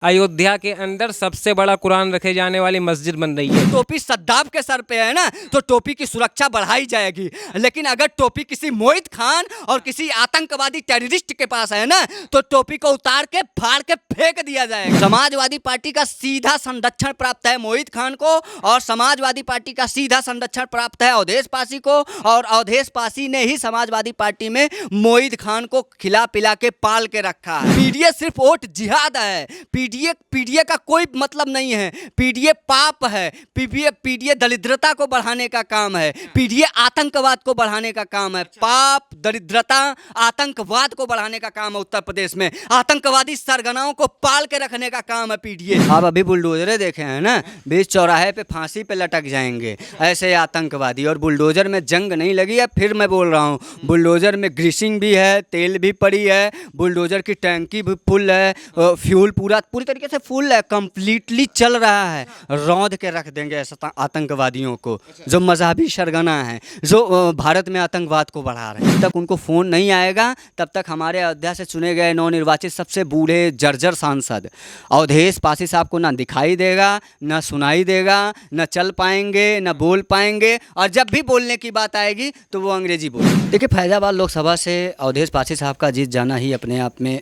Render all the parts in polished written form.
अयोध्या के अंदर सबसे बड़ा कुरान रखे जाने वाली मस्जिद बन रही है। टोपी सद्दाम के सर पे है ना, तो टोपी की सुरक्षा बढ़ाई जाएगी। लेकिन अगर टोपी किसी मोहित खान और किसी आतंकवादी टेररिस्ट के पास है ना, तो टोपी को उतार के फाड़ के फेंक दिया जाएगा। समाजवादी पार्टी का सीधा संरक्षण प्राप्त है मोहित खान को, और समाजवादी पार्टी का सीधा संरक्षण प्राप्त है अवधेश पासी को, और अवधेश पासी ने ही समाजवादी पार्टी में मोहित खान को खिला पिला के पाल के रखा है। पीडीए सिर्फ वोट जिहाद है। पीडीए का कोई मतलब नहीं है। पीडीए पाप है। पीडीए दरिद्रता को बढ़ाने का काम है। पीडीए आतंकवाद को बढ़ाने का काम है। पाप, दरिद्रता, आतंकवाद को बढ़ाने का काम है। उत्तर प्रदेश में आतंकवादी सरगनाओं को पाल के रखने का काम है पीडीए। आप अभी बुलडोजरे देखे हैं ना, बीच चौराहे पे फांसी पे लटक जाएंगे ऐसे आतंकवादी। और बुलडोजर में जंग नहीं लगी है, फिर मैं बोल रहा हूँ, बुलडोजर में ग्रीसिंग भी है, तेल भी पड़ी है, बुलडोजर की टैंकी भी फुल है, फ्यूल पूरी तरीके से फुल है, कंप्लीटली चल रहा है। रौंद के रख देंगे ऐसे आतंकवादियों को जो मजहबी सरगना है, जो भारत में आतंकवाद को बढ़ा रहे हैं। तब तक उनको फ़ोन नहीं आएगा, तब तक हमारे अयोध्या से चुने गए नवनिर्वाचित सबसे बूढ़े जर्जर सांसद अवधेश पासी साहब को ना दिखाई देगा, ना सुनाई देगा, ना चल पाएंगे, ना बोल पाएंगे, और जब भी बोलने की बात आएगी तो वो अंग्रेजी बोले। देखिए, फैजाबाद लोकसभा से अवधेश पासी साहब का जीत जाना ही अपने आप में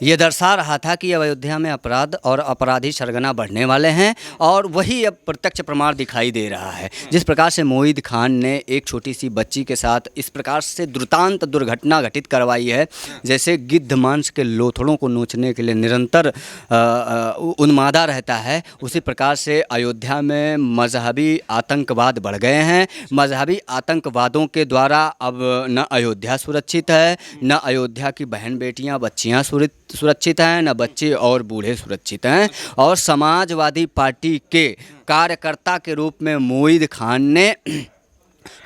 ये दर्शा रहा था कि अयोध्या में अपराध और अपराधी सरगना बढ़ने वाले हैं, और वही अब प्रत्यक्ष प्रमाण दिखाई दे रहा है। जिस प्रकार से मोहित खान ने एक छोटी सी बच्ची के साथ इस प्रकार से दुर्दांत दुर्घटना घटित करवाई है, जैसे गिद्ध मांस के लोथड़ों को नोचने के लिए निरंतर उन्मादा रहता है, उसी प्रकार से अयोध्या में मजहबी आतंकवाद बढ़ गए हैं। मजहबी आतंकवादों के द्वारा अब न अयोध्या सुरक्षित है, न अयोध्या की बहन बेटियां बच्चियां सुरक्षित हैं, न बच्चे और बूढ़े सुरक्षित हैं। और समाजवादी पार्टी के कार्यकर्ता के रूप में मोहित खान ने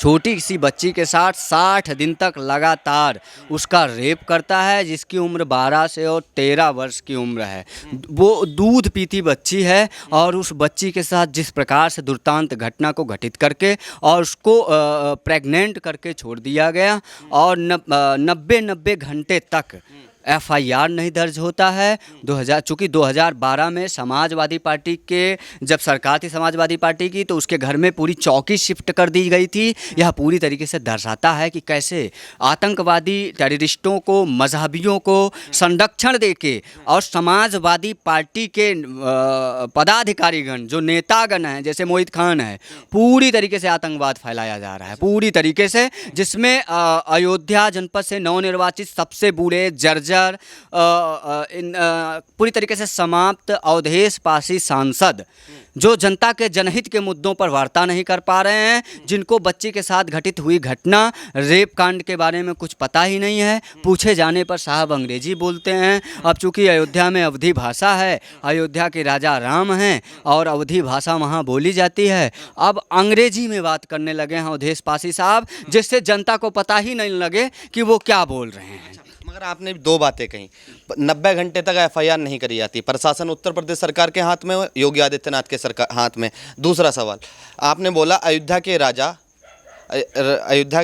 छोटी सी बच्ची के साथ 60 दिन तक लगातार उसका रेप करता है, जिसकी उम्र 12 से और 13 वर्ष की उम्र है। वो दूध पीती बच्ची है, और उस बच्ची के साथ जिस प्रकार से दुर्दांत घटना को घटित करके और उसको प्रेग्नेंट करके छोड़ दिया गया, और 90 घंटे तक एफआईआर नहीं दर्ज होता है। चूँकि 2012 में समाजवादी पार्टी के जब सरकार थी समाजवादी पार्टी की, तो उसके घर में पूरी चौकी शिफ्ट कर दी गई थी। यह पूरी तरीके से दर्शाता है कि कैसे आतंकवादी टेररिस्टों को, मजहबियों को संरक्षण देके और समाजवादी पार्टी के पदाधिकारीगण जो नेतागण हैं, जैसे मोहित खान है, पूरी तरीके से आतंकवाद फैलाया जा रहा है पूरी तरीके से, जिसमें अयोध्या जनपद से नवनिर्वाचित सबसे बूढ़े जर्जर पूरी तरीके से समाप्त अवधेश पासी सांसद, जो जनता के जनहित के मुद्दों पर वार्ता नहीं कर पा रहे हैं, जिनको बच्ची के साथ घटित हुई घटना रेप कांड के बारे में कुछ पता ही नहीं है, पूछे जाने पर साहब अंग्रेजी बोलते हैं। अब चूँकि अयोध्या में अवधी भाषा है, अयोध्या के राजा राम हैं और अवधी भाषा वहाँ बोली जाती है, अब अंग्रेजी में बात करने लगे हैं अवधेश पासी साहब, जिससे जनता को पता ही नहीं लगे कि वो क्या बोल रहे हैं। मगर आपने दो बातें कही, 90 घंटे तक एफआईआर नहीं करी जाती, प्रशासन उत्तर प्रदेश सरकार के हाथ में, योगी आदित्यनाथ के सरकार हाथ में। दूसरा सवाल, आपने बोला अयोध्या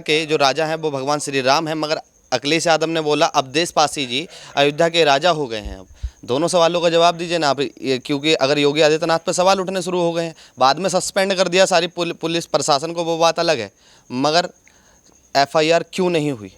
के जो राजा हैं वो भगवान श्री राम हैं, मगर अखिलेश यादव ने बोला अवधेश पासी जी अयोध्या के राजा हो गए हैं। अब दोनों सवालों का जवाब दीजिए ना आप, क्योंकि अगर योगी आदित्यनाथ पर सवाल उठने शुरू हो गए हैं, बाद में सस्पेंड कर दिया सारी पुलिस प्रशासन को, वो बात अलग है, मगर एफआईआर क्यों नहीं हुई?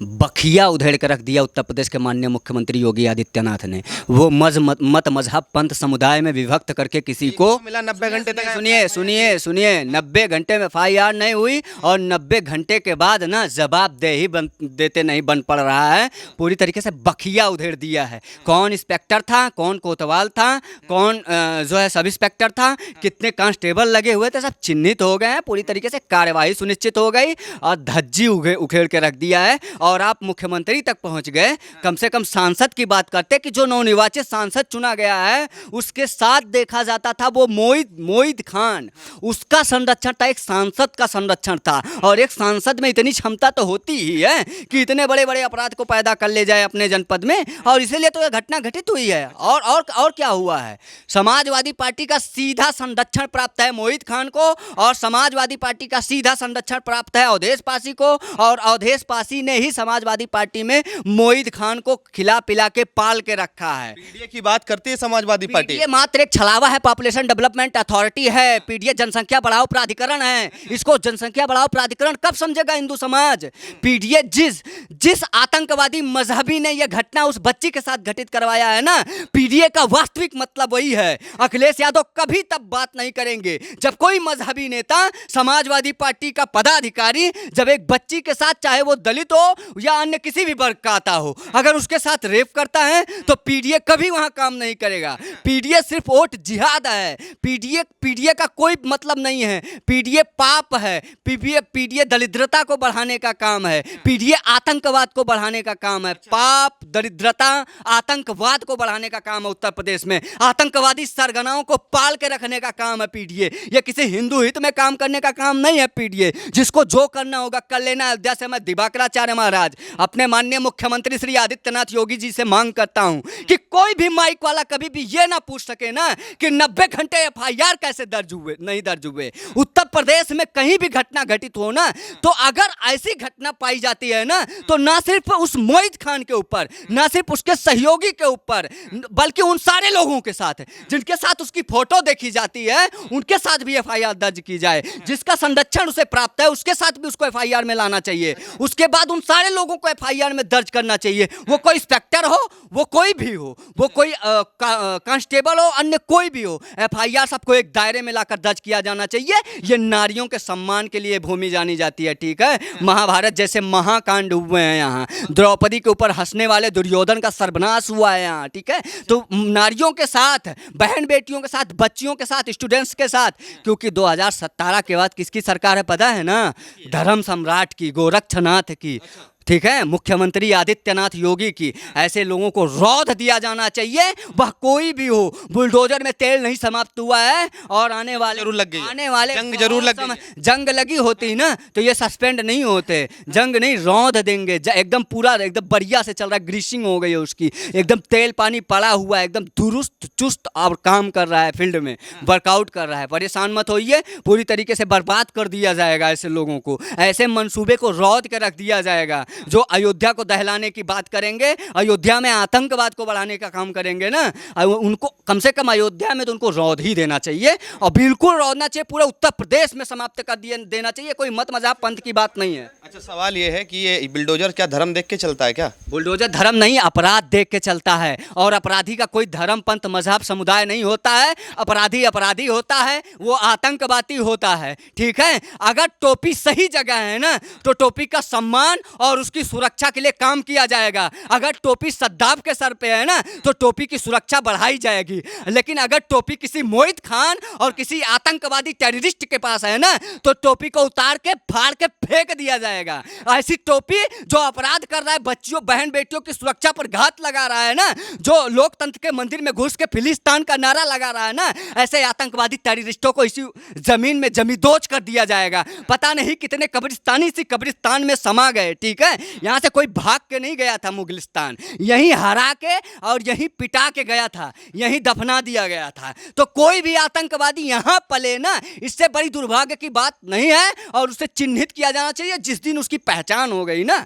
बखिया उधेड़ कर रख दिया उत्तर प्रदेश के माननीय मुख्यमंत्री योगी आदित्यनाथ ने। वो मत मजहब पंथ समुदाय में विभक्त करके किसी को मिला 90 घंटे तक। सुनिए 90 घंटे में एफआईआर नहीं हुई, और 90 घंटे के बाद ना जवाबदेही देते नहीं बन पड़ रहा है। पूरी तरीके से बखिया उधेड़ दिया है। कौन इंस्पेक्टर था, कौन कोतवाल था, कौन जो है सब इंस्पेक्टर था, कितने कांस्टेबल लगे हुए थे, सब चिन्हित हो गए हैं। पूरी तरीके से कार्यवाही सुनिश्चित हो गई, और धज्जी उखेड़ के रख दिया है। और आप मुख्यमंत्री तक पहुंच गए। कम से कम सांसद की बात करते कि जो नवनिर्वाचित सांसद चुना गया है, उसके साथ देखा जाता था वो मोहित खान, उसका संरक्षण था, एक सांसद का संरक्षण था। और एक सांसद में इतनी क्षमता तो होती ही है कि इतने बड़े बड़े अपराध को पैदा कर ले जाए अपने जनपद में, और इसीलिए तो यह घटना घटित हुई है। और क्या हुआ है, समाजवादी पार्टी का सीधा संरक्षण प्राप्त है मोहित खान को, और समाजवादी पार्टी का सीधा संरक्षण प्राप्त है अवधेश पासी को, और अवधेश पासी ने ही समाजवादी पार्टी में मोहित खान को खिला पिला के पाल के रखा है। पीडीए की बात करती है समाजवादी पार्टी। पीडीए मात्र एक छलावा है, पॉपुलेशन डेवलपमेंट अथॉरिटी है। पीडीए जनसंख्या बढ़ाओ प्राधिकरण है। इसको जनसंख्या बढ़ाओ प्राधिकरण कब समझेगा हिंदू समाज? पीडीए जिस आतंकवादी मजहबी ने यह घटना उस बच्ची के साथ घटित करवाया है ना, पीडीए का वास्तविक मतलब वही है। अखिलेश यादव कभी तब बात नहीं करेंगे जब कोई मजहबी नेता, समाजवादी पार्टी का पदाधिकारी जब एक बच्ची के साथ, चाहे वो दलित हो या अन्य किसी भी वर्ग का आता हो, अगर उसके साथ रेप करता है तो पीडीए कभी वहां काम नहीं करेगा। पीडीए सिर्फ वोट जिहाद है। पीडीए का कोई मतलब नहीं है। पीडीए पाप है। पीडीए दरिद्रता को बढ़ाने का काम है। पीडीए आतंकवाद को बढ़ाने का काम है। पाप, दरिद्रता, आतंकवाद को बढ़ाने का काम है उत्तर प्रदेश में। आतंकवादी सरगनाओं को पाल के रखने का काम है पीडीए। ये किसी हिंदू हित में काम करने का काम नहीं है पीडीए। जिसको जो करना होगा कर लेना। अयोध्या से मैं दिवाकराचार्य महाराज अपने माननीय मुख्यमंत्री श्री आदित्यनाथ योगी जी से मांग करता हूं कि कोई भी माइक वाला कभी भी ये ना पूछ सके ना कि 90 घंटे एफआईआर कैसे दर्ज हुए, नहीं दर्ज हुए। उत्तर प्रदेश में कहीं भी घटना घटित हो ना, तो अगर ऐसी घटना पाई जाती है ना, तो ना सिर्फ उस मोहित खान के ऊपर, ना सिर्फ उसके सहयोगी के ऊपर, बल्कि उन सारे लोगों के साथ जिनके साथ उसकी फोटो देखी जाती है, उनके साथ भी एफआईआर दर्ज की जाए। जिसका संरक्षण उसे प्राप्त है उसके साथ भी उसको एफआईआर में लाना चाहिए। उसके बाद उन सारे लोगों को एफआईआर में दर्ज करना चाहिए। वो कोई इंस्पेक्टर हो, वो कोई भी हो, वो कोई कांस्टेबल हो, अन्य कोई भी हो, एफआईआर सबको एक दायरे में लाकर दर्ज किया जाना चाहिए। ये नारियों के सम्मान के लिए भूमि जानी जाती है, ठीक है। महाभारत जैसे महाकांड हुए हैं यहाँ। द्रौपदी के ऊपर हंसने वाले दुर्योधन का सर्वनाश हुआ है यहाँ, ठीक है। तो नारियों के साथ, बहन बेटियों के साथ, बच्चियों के साथ, स्टूडेंट्स के साथ, क्योंकि 2017 के बाद किसकी सरकार है पता है ना? धर्म सम्राट की, गोरक्षनाथ की, ठीक है, मुख्यमंत्री आदित्यनाथ योगी की। ऐसे लोगों को रौद दिया जाना चाहिए, वह कोई भी हो। बुलडोजर में तेल नहीं समाप्त हुआ है और आने वाले जरूर लग गई, आने वाले जंग जरूर लग गई। जंग लगी होती ना तो ये सस्पेंड नहीं होते। जंग नहीं, रौद देंगे। एकदम पूरा एकदम बढ़िया से चल रहा है, ग्रीसिंग हो गई है उसकी, एकदम तेल पानी पड़ा हुआ है, एकदम दुरुस्त चुस्त और काम कर रहा है, फील्ड में वर्कआउट कर रहा है। परेशान मत होइए, पूरी तरीके से बर्बाद कर दिया जाएगा ऐसे लोगों को। ऐसे मंसूबे को रौद के रख दिया जाएगा। जो अयोध्या को दहलाने की बात करेंगे, अयोध्या में आतंकवाद को बढ़ाने का काम करेंगे ना, उनको कम से कम अयोध्या में तो उनको रौद ही देना चाहिए, और बिल्कुल रौदना चाहिए। पूरे उत्तर प्रदेश में समाप्त कर देना चाहिए। कोई मत मजाक पंथ की बात नहीं है। अच्छा, सवाल ये है कि ये बुलडोजर क्या धर्म देख के चलता है क्या? बुलडोजर धर्म नहीं, अपराध देख के चलता है। और अपराधी का कोई धर्म, पंथ, मजहब, समुदाय नहीं होता है। अपराधी अपराधी होता है, वो आतंकवादी होता है, ठीक है। अगर टोपी सही जगह है ना, तो टोपी का सम्मान और उसकी सुरक्षा के लिए काम किया जाएगा। अगर टोपी सद्दाम के सर पे है ना, तो टोपी की सुरक्षा बढ़ाई जाएगी। लेकिन अगर टोपी किसी मोहित खान और किसी आतंकवादी टेररिस्ट के पास है ना, तो टोपी को उतार के फाड़ के फेंक दिया जाएगा। ऐसी टोपी जो अपराध कर रहा है, बच्चियों बहन बेटियों की सुरक्षा पर घात लगा रहा है ना, जो लोकतंत्र के मंदिर में घुस के फिलिस्तान का नारा लगा रहा है ना, ऐसे आतंकवादी टेररिस्टों को इसी जमीन में जमींदोज कर दिया जाएगा। पता नहीं कितने कब्रिस्तानी इसी कब्रिस्तान में समा गए, ठीक है। यहाँ से कोई भाग के नहीं गया था मुगलिस्तान, यहीं हरा के और यहीं पिटा के गया था, यहीं दफना दिया गया था। तो कोई भी आतंकवादी यहाँ पले ना, इससे बड़ी दुर्भाग्य की बात नहीं है। और उसे चिन्हित किया जाना चाहिए। जिस दिन उसकी पहचान हो गई ना,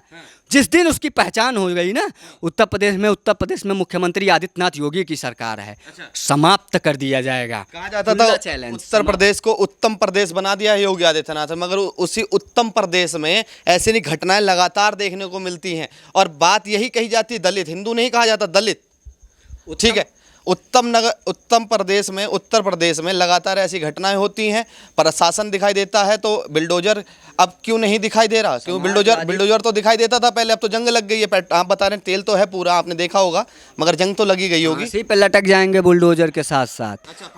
जिस दिन उसकी पहचान हो गई ना, उत्तर प्रदेश में मुख्यमंत्री आदित्यनाथ योगी की सरकार है, समाप्त कर दिया जाएगा। कहा जाता था उत्तर प्रदेश को उत्तम प्रदेश बना दिया है योगी आदित्यनाथ, मगर उसी उत्तम प्रदेश में ऐसी घटनाएं लगातार देखने को मिलती हैं। और बात यही कही जाती है, दलित, हिंदू नहीं कहा जाता, दलित, ठीक है। उत्तम प्रदेश में, उत्तर प्रदेश में लगातार ऐसी घटनाएं होती हैं। प्रशासन दिखाई देता है तो बुलडोजर अब क्यों नहीं दिखाई दे रहा? क्यों? बुलडोजर तो दिखाई देता था पहले, अब तो जंग लग गई है। आप बता रहे हैं तेल तो है पूरा, आपने देखा होगा, मगर जंग तो लगी गई होगी। इसी पे लटक जाएंगे बुलडोजर के साथ साथ।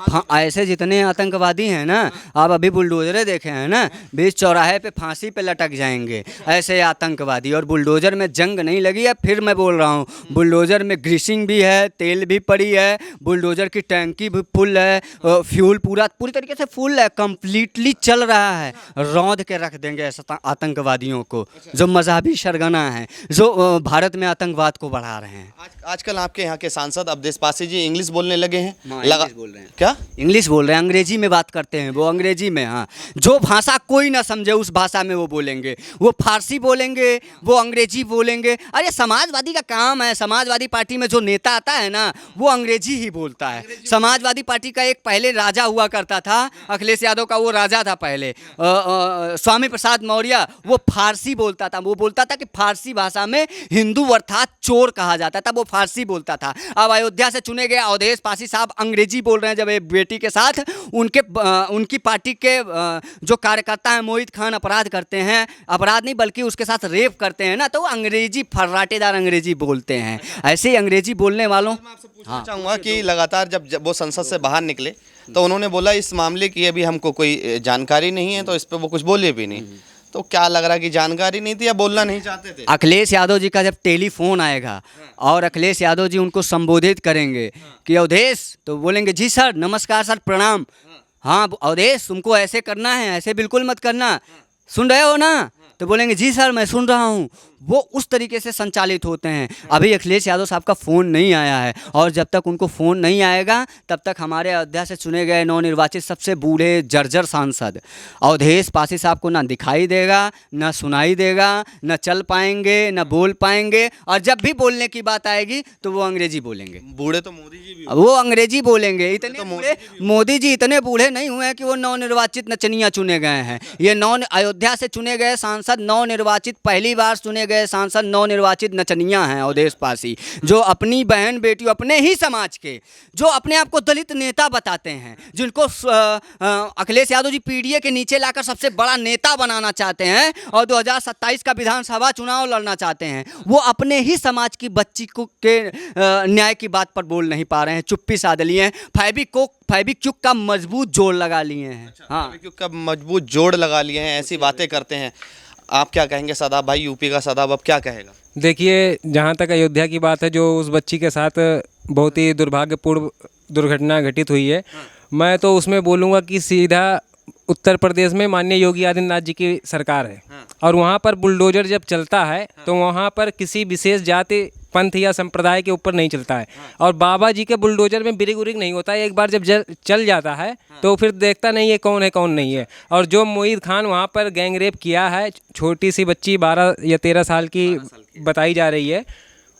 हाँ, ऐसे जितने आतंकवादी हैं ना, आप अभी बुलडोजरे देखे हैं ना, बीच चौराहे पे फांसी पे लटक जाएंगे ऐसे आतंकवादी। और बुलडोजर में जंग नहीं लगी है, फिर मैं बोल रहा हूँ, बुलडोजर में ग्रीसिंग भी है, तेल भी पड़ी है, है, बुलडोजर की टैंकी भी फुल है, फ्यूल पूरी तरीके से फुल है, कंप्लीटली चल रहा है। रौंद के रख देंगे ऐसा आतंकवादियों को जो मजहबी सरगना है, जो भारत में आतंकवाद को बढ़ा रहे हैं। आजकल आपके यहाँ के सांसद अवधेश पासी जी इंग्लिश बोलने लगे हैं। इंग्लिश बोल रहे हैं। क्या इंग्लिश बोल रहे हैं, अंग्रेजी में बात करते हैं वो, अंग्रेजी में। हाँ, जो भाषा कोई ना समझे उस भाषा में वो बोलेंगे, वो फारसी बोलेंगे, वो अंग्रेजी बोलेंगे। अरे समाजवादी का काम है, समाजवादी पार्टी में जो नेता आता है ना वो अंग्रेजी ही बोलता है। समाजवादी पार्टी का एक पहले राजा हुआ करता था, अखिलेश यादव का वो राजा था पहले, स्वामी प्रसाद मौर्य, वो फारसी बोलता था। वो बोलता था कि फारसी भाषा में हिंदू अर्थात चोर कहा जाता था, वो फारसी बोलता था। अब अयोध्या से चुने गए अवधेश पासी साहब अंग्रेजी बोल रहे हैं जब एक बेटी के साथ उनकी पार्टी के जो कार्यकर्ता हैं मोहित खान अपराध करते हैं, अपराध नहीं बल्कि उसके साथ रेप करते हैं ना, तो वो अंग्रेजी फर्राटेदार अंग्रेजी बोलते हैं। ऐसे ही अंग्रेजी बोलने वालों हाँ चाहूँगा कि लगातार जब वो संसद से बाहर निकले तो उन्होंने बोला इस मामले की अभी हमको कोई जानकारी नहीं है, तो इस पर वो कुछ बोले भी नहीं। तो क्या लग रहा है कि जानकारी नहीं थी या बोलना नहीं चाहते थे? अखिलेश यादव जी का जब टेलीफोन आएगा और अखिलेश यादव जी उनको संबोधित करेंगे कि अवधेश, तो बोलेंगे जी सर, नमस्कार सर, प्रणाम। हाँ अवधेश, तुमको ऐसे करना है, ऐसे बिल्कुल मत करना, सुन रहे हो ना? तो बोलेंगे जी सर मैं सुन रहा हूँ। वो उस तरीके से संचालित होते हैं। अभी अखिलेश यादव साहब का फ़ोन नहीं आया है, और जब तक उनको फ़ोन नहीं आएगा तब तक हमारे अयोध्या से चुने गए नवनिर्वाचित सबसे बूढ़े जर्जर सांसद अवधेश पासी साहब को ना दिखाई देगा, ना सुनाई देगा, ना चल पाएंगे, ना बोल पाएंगे, और जब भी बोलने की बात आएगी तो वो अंग्रेजी बोलेंगे। बूढ़े तो मोदी जी भी, वो अंग्रेजी बोलेंगे। इतने बूढ़े मोदी जी इतने बूढ़े नहीं हुए हैं कि वो नवनिर्वाचित नचनिया चुने गए हैं। ये अयोध्या से चुने गए सांसद नवनिर्वाचित, पहली बार चुने गए सांसद नवनिर्वाचित नचनिया हैं अवधेश पासी, जो अपनी बहन बेटियों, अपने ही समाज के, जो अपने आप को दलित नेता बताते हैं, जिनको अखिलेश यादव जी पीडीए के नीचे लाकर सबसे बड़ा नेता बनाना चाहते हैं और 2027 का विधानसभा चुनाव लड़ना चाहते हैं, वो अपने ही समाज की बच्ची को के न्याय की बात पर बोल नहीं पा रहे हैं, चुप्पी साध लिए हैं, फेविक्विक का मजबूत जोड़ लगा लिए हैं। हाँ, फेविक्विक का मजबूत जोड़ लगा लिए हैं, ऐसी बातें करते हैं। आप क्या कहेंगे सदाब भाई? यूपी का सदाब अब क्या कहेगा? देखिए, जहाँ तक अयोध्या की बात है, जो उस बच्ची के साथ बहुत ही दुर्भाग्यपूर्ण दुर्घटना घटित हुई है, मैं तो उसमें बोलूँगा कि सीधा उत्तर प्रदेश में माननीय योगी आदित्यनाथ जी की सरकार है, और वहाँ पर बुलडोजर जब चलता है तो वहाँ पर किसी विशेष जाति, पंथ या संप्रदाय के ऊपर नहीं चलता है, और बाबा जी के बुलडोजर में बिरिग उरिग नहीं होता है। एक बार जब चल जाता है तो फिर देखता नहीं है कौन नहीं है। और जो मोहित खान वहाँ पर गैंग रेप किया है, छोटी सी बच्ची 12 या 13 साल की बताई जा रही है,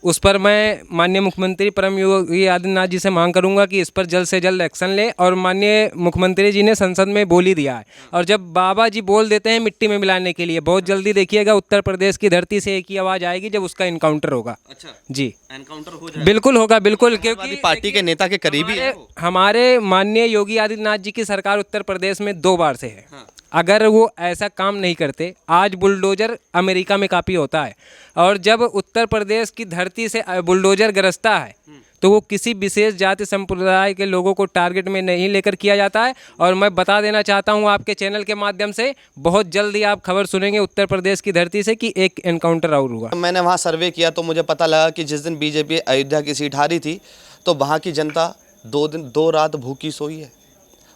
उस पर मैं माननीय मुख्यमंत्री परम योगी आदित्यनाथ जी से मांग करूंगा कि इस पर जल्द से जल्द एक्शन ले। और माननीय मुख्यमंत्री जी ने संसद में बोल ही दिया है, और जब बाबा जी बोल देते हैं मिट्टी में मिलाने के लिए, बहुत जल्दी देखिएगा उत्तर प्रदेश की धरती से एक ही आवाज़ आएगी जब उसका इनकाउंटर होगा। अच्छा जी, एनकाउंटर हो जाएगा? बिल्कुल होगा, बिल्कुल, क्योंकि पार्टी के नेता के करीबी है हमारे माननीय योगी आदित्यनाथ जी की सरकार उत्तर प्रदेश में 2 बार से है। अगर वो ऐसा काम नहीं करते, आज बुलडोजर अमेरिका में काफ़ी होता है, और जब उत्तर प्रदेश की धरती से बुलडोजर गरजता है तो वो किसी विशेष जाति संप्रदाय के लोगों को टारगेट में नहीं लेकर किया जाता है। और मैं बता देना चाहता हूँ आपके चैनल के माध्यम से, बहुत जल्दी आप खबर सुनेंगे उत्तर प्रदेश की धरती से कि एक एनकाउंटर और हुआ। मैंने वहाँ सर्वे किया तो मुझे पता लगा कि जिस दिन बीजेपी अयोध्या की सीट हारी थी तो वहाँ की जनता 2 रात भूखी सोई है।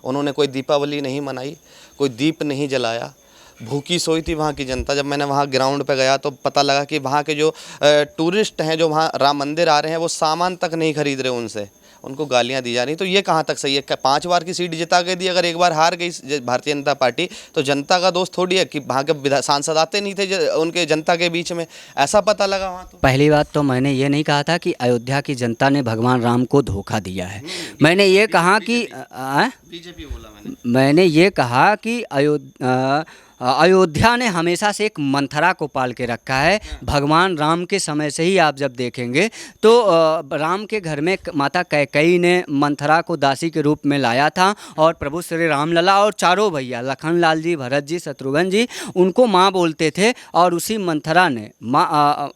उन्होंने कोई दीपावली नहीं मनाई, कोई दीप नहीं जलाया, भूखी सोई थी वहाँ की जनता। जब मैंने वहाँ ग्राउंड पे गया तो पता लगा कि वहाँ के जो टूरिस्ट हैं, जो वहाँ राम मंदिर आ रहे हैं, वो सामान तक नहीं खरीद रहे, उनसे उनको गालियाँ दी जा रही। तो ये कहाँ तक सही है? 5 बार की सीट जिता के दी, अगर एक बार हार गई भारतीय जनता पार्टी तो जनता का दोष थोड़ी है कि वहाँ के सांसद आते नहीं थे उनके जनता के बीच में, ऐसा पता लगा वहाँ। तो पहली बात तो मैंने ये नहीं कहा था कि अयोध्या की जनता ने भगवान राम को धोखा दिया है। मैंने ये कहा कि बीजेपी बोला मैंने ये कहा कि अयोध्या ने हमेशा से एक मंथरा को पाल के रखा है। भगवान राम के समय से ही आप जब देखेंगे तो राम के घर में माता कैकेयी ने मंथरा को दासी के रूप में लाया था, और प्रभु श्री राम लला और चारों भैया लखन लाल जी, भरत जी, शत्रुघ्न जी, उनको माँ बोलते थे। और उसी मंथरा ने माँ,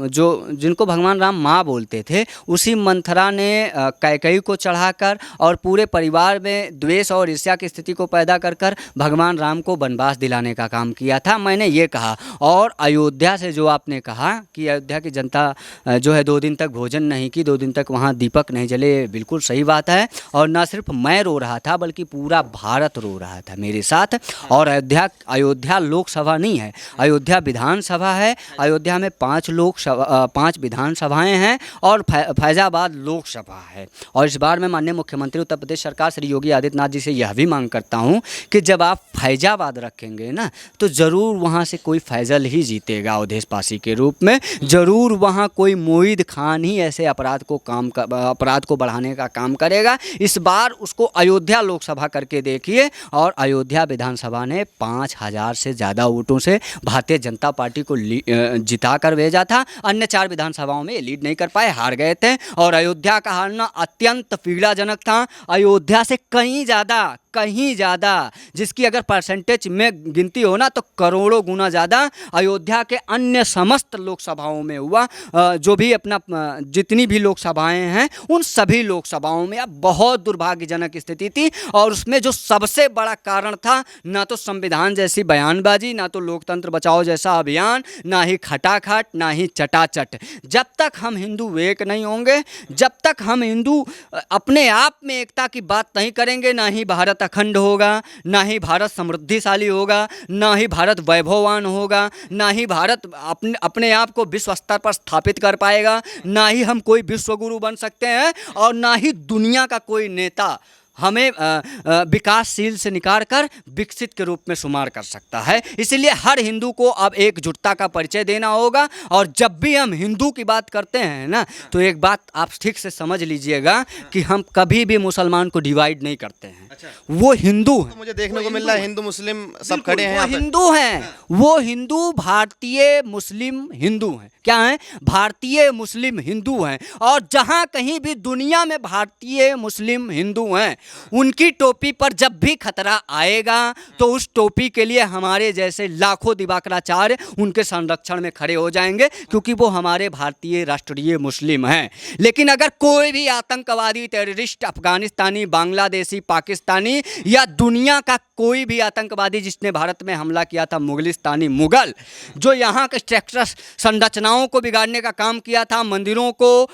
जो जिनको भगवान राम माँ बोलते थे, उसी मंथरा ने कैकेयी को चढ़ाकर और पूरे परिवार में द्वेष और ईर्ष्या की स्थिति को पैदा कर भगवान राम को वनवास दिलाने का काम किया था, मैंने ये कहा। और अयोध्या से जो आपने कहा कि अयोध्या की जनता जो है 2 दिन तक भोजन नहीं की, 2 दिन तक वहाँ दीपक नहीं जले, बिल्कुल सही बात है। और ना सिर्फ मैं रो रहा था बल्कि पूरा भारत रो रहा था मेरे साथ। और अयोध्या लोकसभा नहीं है, अयोध्या विधानसभा है। अयोध्या में 5 विधानसभाएं हैं और फैज़ाबाद लोकसभा है। और इस बार मैं माननीय मुख्यमंत्री उत्तर प्रदेश सरकार श्री योगी आदित्यनाथ जी से यह भी मांग करता हूं कि जब आप फैज़ाबाद रखेंगे ना, तो ज़रूर वहां से कोई फैज़ल ही जीतेगा अवधेश पासी के रूप में। ज़रूर वहां कोई मोईद खान ही ऐसे अपराध को बढ़ाने का काम करेगा। इस बार उसको अयोध्या लोकसभा करके देखिए। और अयोध्या विधानसभा ने 5,000 से ज़्यादा वोटों से भारतीय जनता पार्टी को जिता कर भेजा था। अन्य 4 विधानसभाओं में लीड नहीं कर पाए, हार गए थे। और अयोध्या का हारना अत्यंत पीड़ाजनक था। अयोध्या से कहीं ज़्यादा, जिसकी अगर परसेंटेज में गिनती हो ना, तो करोड़ों गुना ज़्यादा अयोध्या के अन्य समस्त लोकसभाओं में हुआ। जो भी जितनी भी लोकसभाएं हैं, उन सभी लोकसभाओं में अब बहुत दुर्भाग्यजनक स्थिति थी। और उसमें जो सबसे बड़ा कारण था, ना तो संविधान जैसी बयानबाजी, ना तो लोकतंत्र बचाओ जैसा अभियान, ना ही खटाखट, ना ही चटाचट। जब तक हम हिंदू एक नहीं होंगे, जब तक हम हिंदू अपने आप में एकता की बात नहीं करेंगे, ना ही भारत अखंड होगा, ना ही भारत समृद्धिशाली होगा, ना ही भारत वैभववान होगा, ना ही भारत अपने आप को विश्व स्तर पर स्थापित कर पाएगा, ना ही हम कोई विश्वगुरु बन सकते हैं, और ना ही दुनिया का कोई नेता हमें विकासशील से निकाल कर विकसित के रूप में शुमार कर सकता है। इसलिए हर हिंदू को अब एकजुटता का परिचय देना होगा। और जब भी हम हिंदू की बात करते हैं ना, तो एक बात आप ठीक से समझ लीजिएगा कि हम कभी भी मुसलमान को डिवाइड नहीं करते हैं। अच्छा। वो हिंदू हैं। तो मुझे देखने को मिल रहा है हिंदू मुस्लिम सब खड़े हैं वो यहाँ पे। हिंदू हैं, वो हिंदू भारतीय मुस्लिम हिंदू हैं। क्या हैं? भारतीय मुस्लिम हिंदू हैं। और जहाँ कहीं भी दुनिया में भारतीय मुस्लिम हिंदू हैं, उनकी टोपी पर जब भी खतरा आएगा, तो उस टोपी के लिए हमारे जैसे लाखों दिवाकराचार्य उनके संरक्षण में खड़े हो जाएंगे, क्योंकि वो हमारे भारतीय राष्ट्रीय मुस्लिम हैं। लेकिन अगर कोई भी आतंकवादी, टेररिस्ट, अफगानिस्तानी, बांग्लादेशी, पाकिस्तानी या दुनिया का कोई भी आतंकवादी जिसने भारत में हमला किया था, मुगलिस्तानी मुगल, जो यहाँ के स्ट्रक्चर संरचनाओं को बिगाड़ने का काम किया था, मंदिरों को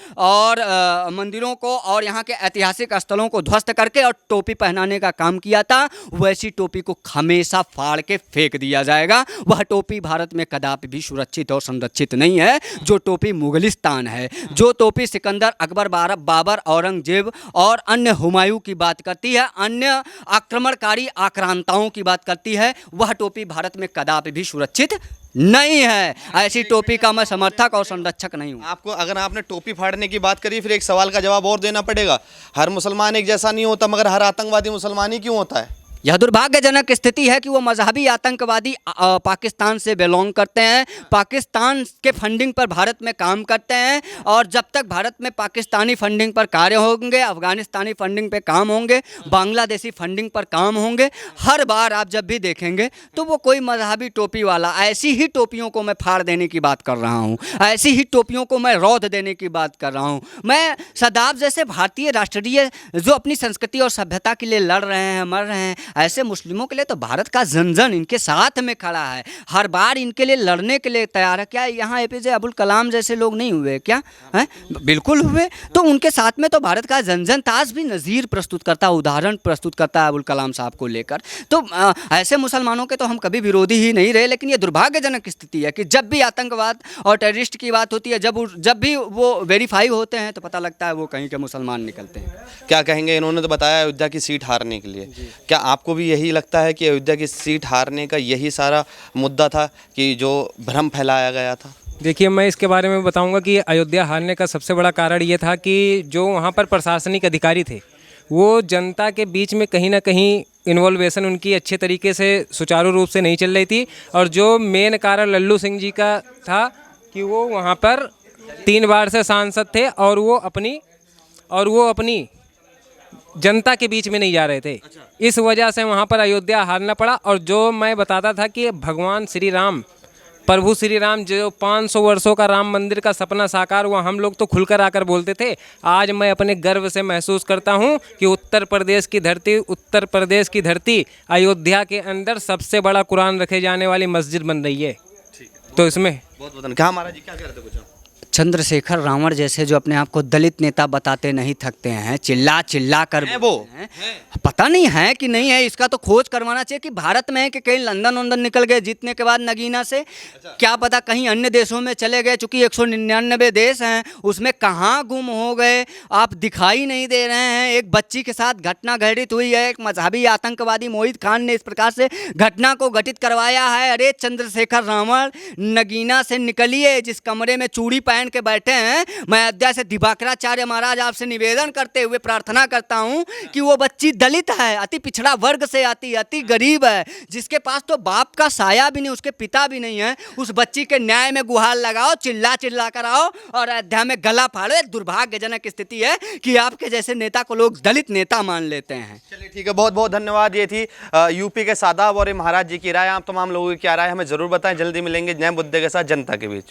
और यहाँ के ऐतिहासिक स्थलों को ध्वस्त करके और टोपी पहनाने का काम किया था, वैसी टोपी को हमेशा फाड़ के फेंक दिया जाएगा। वह टोपी भारत में कदापि भी सुरक्षित और संरक्षित नहीं है। जो टोपी मुगलिस्तान है, जो टोपी सिकंदर, अकबर, बाबर, औरंगजेब और अन्य हुमायूं की बात करती है, अन्य आक्रमणकारी आक्रांताओं की बात करती है, वह टोपी भारत में कदापि भी सुरक्षित नहीं है। ऐसी टोपी का मैं समर्थक और संरक्षक नहीं हूँ। आपको, अगर आपने टोपी फाड़ने की बात करी, फिर एक सवाल का जवाब और देना पड़ेगा। हर मुसलमान एक जैसा नहीं होता, मगर हर आतंकवादी मुसलमान ही क्यों होता है? यह दुर्भाग्यजनक स्थिति है कि वो मजहबी आतंकवादी पाकिस्तान से बिलोंग करते हैं, पाकिस्तान के फंडिंग पर भारत में काम करते हैं। और जब तक भारत में पाकिस्तानी फंडिंग पर कार्य होंगे, अफगानिस्तानी फंडिंग पे काम होंगे, बांग्लादेशी फंडिंग पर काम होंगे, हर बार आप जब भी देखेंगे तो वो कोई मजहबी टोपी वाला, ऐसी ही टोपियों को मैं फाड़ देने की बात कर रहा हूँ, ऐसी ही टोपियों को मैं रौंद देने की बात कर रहा हूँ। मैं सदाब जैसे भारतीय राष्ट्रीय जो अपनी संस्कृति और सभ्यता के लिए लड़ रहे हैं, मर रहे हैं, ऐसे मुस्लिमों के लिए तो भारत का जन इनके साथ में खड़ा है, हर बार इनके लिए लड़ने के लिए तैयार है। क्या यहाँ एपीजे अब्दुल कलाम जैसे लोग नहीं हुए क्या? हैं? बिल्कुल हुए। तो उनके साथ में तो भारत का जन ताज भी नज़ीर प्रस्तुत करता है, उदाहरण प्रस्तुत करता है अब्दुल कलाम साहब को लेकर। तो ऐसे मुसलमानों के तो हम कभी विरोधी ही नहीं रहे। लेकिन ये दुर्भाग्यजनक स्थिति है कि जब भी आतंकवाद और टेररिस्ट की बात होती है, जब भी वो वेरीफाई होते हैं, तो पता लगता है वो कहीं के मुसलमान निकलते हैं। क्या कहेंगे? इन्होंने तो बताया अयोध्या की सीट हारने के लिए। क्या आपको भी यही लगता है कि अयोध्या की सीट हारने का यही सारा मुद्दा था, कि जो भ्रम फैलाया गया था? देखिए, मैं इसके बारे में बताऊंगा कि अयोध्या हारने का सबसे बड़ा कारण ये था कि जो वहाँ पर प्रशासनिक अधिकारी थे, वो जनता के बीच में कहीं ना कहीं इन्वॉल्वेशन उनकी अच्छे तरीके से सुचारू रूप से नहीं चल रही थी। और जो मेन कारण लल्लू सिंह जी का था कि वो वहाँ पर 3 बार से सांसद थे और वो अपनी जनता के बीच में नहीं जा रहे थे। इस वजह से वहाँ पर अयोध्या हारना पड़ा। और जो मैं बताता था कि भगवान श्री राम प्रभु श्री राम जो 500 वर्षों का राम मंदिर का सपना साकार हुआ, हम लोग तो खुलकर आकर बोलते थे। आज मैं अपने गर्व से महसूस करता हूँ कि उत्तर प्रदेश की धरती अयोध्या के अंदर सबसे बड़ा कुरान रखे जाने वाली मस्जिद बन रही है। तो इसमें बहुत बहुत क्या महाराज जी क्या कह रहे थे कुछ आप? चंद्रशेखर रावण जैसे जो अपने आप को दलित नेता बताते नहीं थकते हैं, चिल्ला चिल्ला कर हैं वो? बोलते हैं। पता नहीं है कि नहीं है, इसका तो खोज करवाना चाहिए कि भारत में है कि कहीं लंदन वंदन निकल गए जीतने के बाद नगीना से, क्या पता कहीं अन्य देशों में चले गए, चूंकि 199 देश हैं उसमें कहाँ गुम हो गए, आप दिखाई नहीं दे रहे हैं। एक बच्ची के साथ घटना घटित हुई है, एक मजहबी आतंकवादी मोहित खान ने इस प्रकार से घटना को घटित करवाया है। अरे चंद्रशेखर रावण, नगीना से निकलिए, जिस कमरे में चूड़ी पहन के बैठे हैं। मैं अयोध्या से दिवाकराचार्य महाराज आपसे निवेदन करते हुए प्रार्थना करता हूं कि वो बच्ची दलित है, अति पिछड़ा वर्ग से आती है, अति गरीब है, जिसके पास तो बाप का साया भी नहीं, उसके पिता भी नहीं है। उस बच्ची के न्याय में गुहार लगाओ, चिल्ला चिल्ला कर आओ और अयोध्या में गला फाड़ो। दुर्भाग्यजनक स्थिति है कि आपके जैसे नेता को लोग दलित नेता मान लेते हैं। चलिए ठीक है, बहुत बहुत धन्यवाद। ये थी यूपी के सादाब और महाराज जी की राय। आप तमाम लोगों की क्या राय हमें जरूर बताएं। जल्दी मिलेंगे नए मुद्दे के साथ जनता के बीच में।